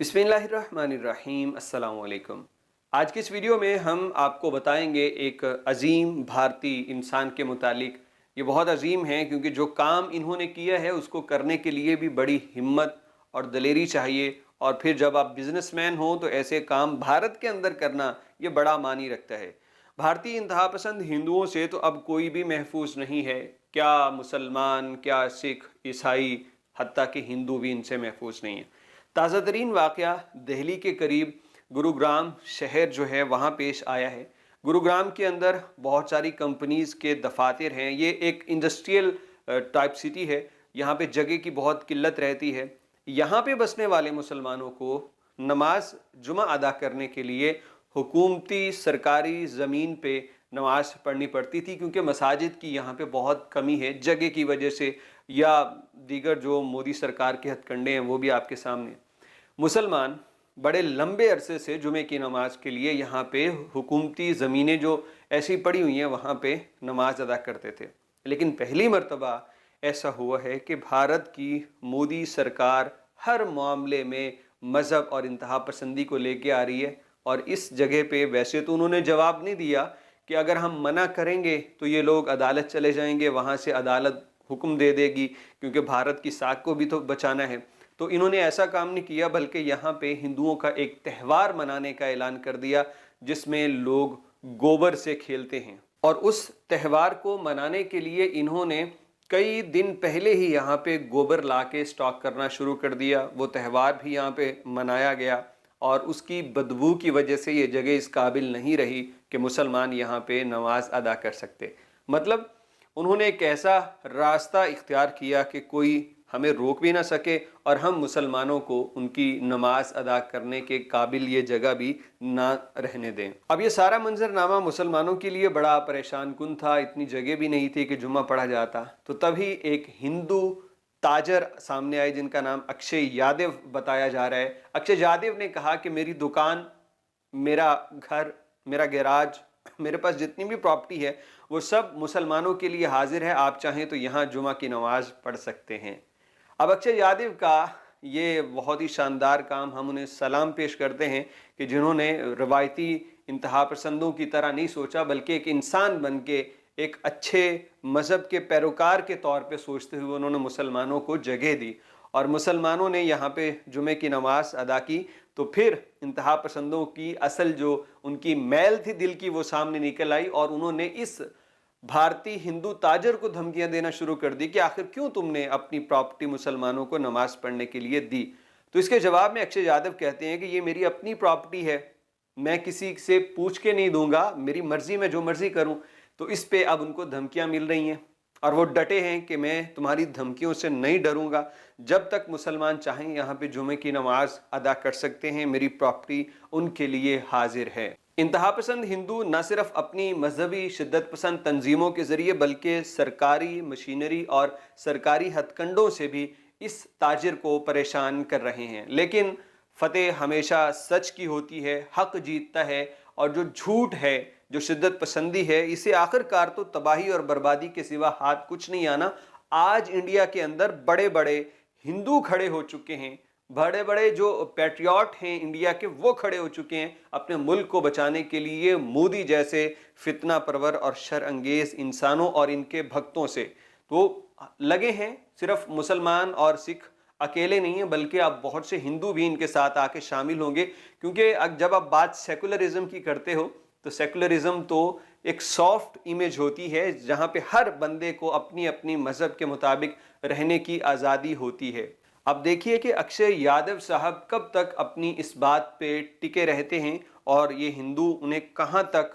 बिस्मिल्लाहिर्रहमानिर्रहीम अस्सलाम वालेकुम। आज की इस वीडियो में हम आपको बताएंगे एक अजीम भारतीय इंसान के मुतालिक। ये बहुत अजीम है क्योंकि जो काम इन्होंने किया है उसको करने के लिए भी बड़ी हिम्मत और दलेरी चाहिए, और फिर जब आप बिजनेसमैन हो तो ऐसे काम भारत के अंदर करना ये बड़ा मानी रखता है। भारतीय इंतहा पसंद हिंदुओं से तो अब कोई भी महफूज नहीं है, क्या मुसलमान, क्या सिख, ईसाई, हत्ता कि हिंदू भी इनसे महफूज नहीं है। ताज़ा तरीन वाक़या दिल्ली के करीब गुरुग्राम शहर जो है वहाँ पेश आया है। गुरुग्राम के अंदर बहुत सारी कंपनीज़ के दफातर हैं। ये एक इंडस्ट्रियल टाइप सिटी है। यहाँ पे जगह की बहुत किल्लत रहती है। यहाँ पे बसने वाले मुसलमानों को नमाज जुमा अदा करने के लिए हुकूमती सरकारी ज़मीन पे नमाज पढ़नी पड़ती थी, क्योंकि मसाजिद की यहाँ पे बहुत कमी है जगह की वजह से, या दीगर जो मोदी सरकार के हथकंडे हैं वो भी आपके सामने। मुसलमान बड़े लंबे अरसे से जुमे की नमाज के लिए यहाँ पे हुकूमती ज़मीनें जो ऐसी पड़ी हुई हैं वहाँ पे नमाज अदा करते थे। लेकिन पहली मर्तबा ऐसा हुआ है कि भारत की मोदी सरकार हर मामले में मज़हब और इंतहा पसंदी को लेके आ रही है। और इस जगह पे वैसे तो उन्होंने जवाब नहीं दिया कि अगर हम मना करेंगे तो ये लोग अदालत चले जाएंगे, वहाँ से अदालत हुक्म दे देगी, क्योंकि भारत की साख को भी तो बचाना है। तो इन्होंने ऐसा काम नहीं किया, बल्कि यहाँ पे हिंदुओं का एक त्यौहार मनाने का ऐलान कर दिया जिसमें लोग गोबर से खेलते हैं। और उस त्यौहार को मनाने के लिए इन्होंने कई दिन पहले ही यहाँ पे गोबर ला के स्टॉक करना शुरू कर दिया। वो त्यौहार भी यहाँ पे मनाया गया और उसकी बदबू की वजह से ये जगह इस काबिल नहीं रही कि मुसलमान यहाँ पे नमाज अदा कर सकते। मतलब उन्होंने एक ऐसा रास्ता इख्तियार किया कि कोई हमें रोक भी ना सके और हम मुसलमानों को उनकी नमाज अदा करने के काबिल ये जगह भी ना रहने दें। अब ये सारा मंजरनामा मुसलमानों के लिए बड़ा परेशान कुन था। इतनी जगह भी नहीं थी कि जुम्मा पढ़ा जाता। तो तभी एक हिंदू ताजर सामने आए जिनका नाम अक्षय यादव बताया जा रहा है। अक्षय यादव ने कहा कि मेरी दुकान, मेरा घर, मेरा गैराज, मेरे पास जितनी भी प्रॉपर्टी है वो सब मुसलमानों के लिए हाजिर है, आप चाहें तो यहाँ जुमा की नमाज पढ़ सकते हैं। अब अक्षय यादव का ये बहुत ही शानदार काम, हम उन्हें सलाम पेश करते हैं कि जिन्होंने रवायती इंतहा पसंदों की तरह नहीं सोचा, बल्कि एक इंसान बन के एक अच्छे मज़हब के पैरोकार के तौर पे सोचते हुए उन्होंने मुसलमानों को जगह दी और मुसलमानों ने यहाँ पे जुमे की नमाज अदा की। तो फिर इंतहा पसंदों की असल जो उनकी मैल थी दिल की वो सामने निकल आई और उन्होंने इस भारतीय हिंदू ताजर को धमकियां देना शुरू कर दी कि आखिर क्यों तुमने अपनी प्रॉपर्टी मुसलमानों को नमाज पढ़ने के लिए दी। तो इसके जवाब में अक्षय यादव कहते हैं कि ये मेरी अपनी प्रॉपर्टी है, मैं किसी से पूछ के नहीं दूंगा, मेरी मर्जी में जो मर्जी करूं। तो इस पे अब उनको धमकियां मिल रही हैं और वो डटे हैं कि मैं तुम्हारी धमकियों से नहीं डरूंगा, जब तक मुसलमान चाहें यहाँ पे जुमे की नमाज अदा कर सकते हैं, मेरी प्रॉपर्टी उनके लिए हाजिर है। इंतहा पसंद हिंदू न सिर्फ अपनी मजहबी शिद्दत पसंद तंजीमों के ज़रिए बल्कि सरकारी मशीनरी और सरकारी हथकंडों से भी इस ताजिर को परेशान कर रहे हैं। लेकिन फतेह हमेशा सच की होती है, हक जीतता है और जो झूठ है, जो शिद्दत पसंदी है, इसे आखिरकार तो तबाही और बर्बादी के सिवा हाथ कुछ नहीं आना। आज इंडिया के अंदर बड़े बड़े हिंदू खड़े हो चुके हैं, बड़े बड़े जो पैट्रियट हैं इंडिया के वो खड़े हो चुके हैं अपने मुल्क को बचाने के लिए मोदी जैसे फितना परवर और शर अंगेज इंसानों और इनके भक्तों से। तो लगे हैं, सिर्फ मुसलमान और सिख अकेले नहीं हैं, बल्कि आप बहुत से हिंदू भी इनके साथ आके शामिल होंगे। क्योंकि जब आप बात सेकुलरिज्म की करते हो तो सेकुलरिज्म तो एक सॉफ्ट इमेज होती है जहाँ पे हर बंदे को अपनी अपनी मजहब के मुताबिक रहने की आज़ादी होती है। अब देखिए कि अक्षय यादव साहब कब तक अपनी इस बात पे टिके रहते हैं और ये हिंदू उन्हें कहाँ तक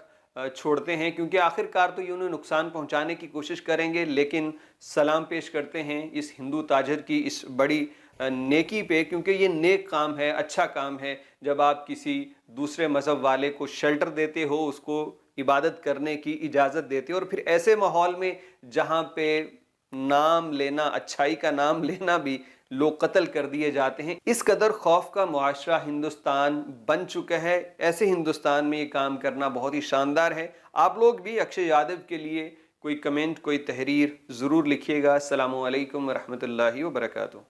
छोड़ते हैं, क्योंकि आखिरकार तो ये उन्हें नुकसान पहुंचाने की कोशिश करेंगे। लेकिन सलाम पेश करते हैं इस हिंदू ताजर की इस बड़ी नेकी पे, क्योंकि ये नेक काम है, अच्छा काम है। जब आप किसी दूसरे मज़हब वाले को शेल्टर देते हो, उसको इबादत करने की इजाज़त देते हो, और फिर ऐसे माहौल में जहाँ पे नाम लेना, अच्छाई का नाम लेना भी लोग कत्ल कर दिए जाते हैं, इस कदर खौफ का मुआशरा हिंदुस्तान बन चुका है। ऐसे हिंदुस्तान में ये काम करना बहुत ही शानदार है। आप लोग भी अक्षय यादव के लिए कोई कमेंट, कोई तहरीर ज़रूर लिखिएगा। अस्सलामु अलैकुम व रहमतुल्लाहि व बरकातुहू।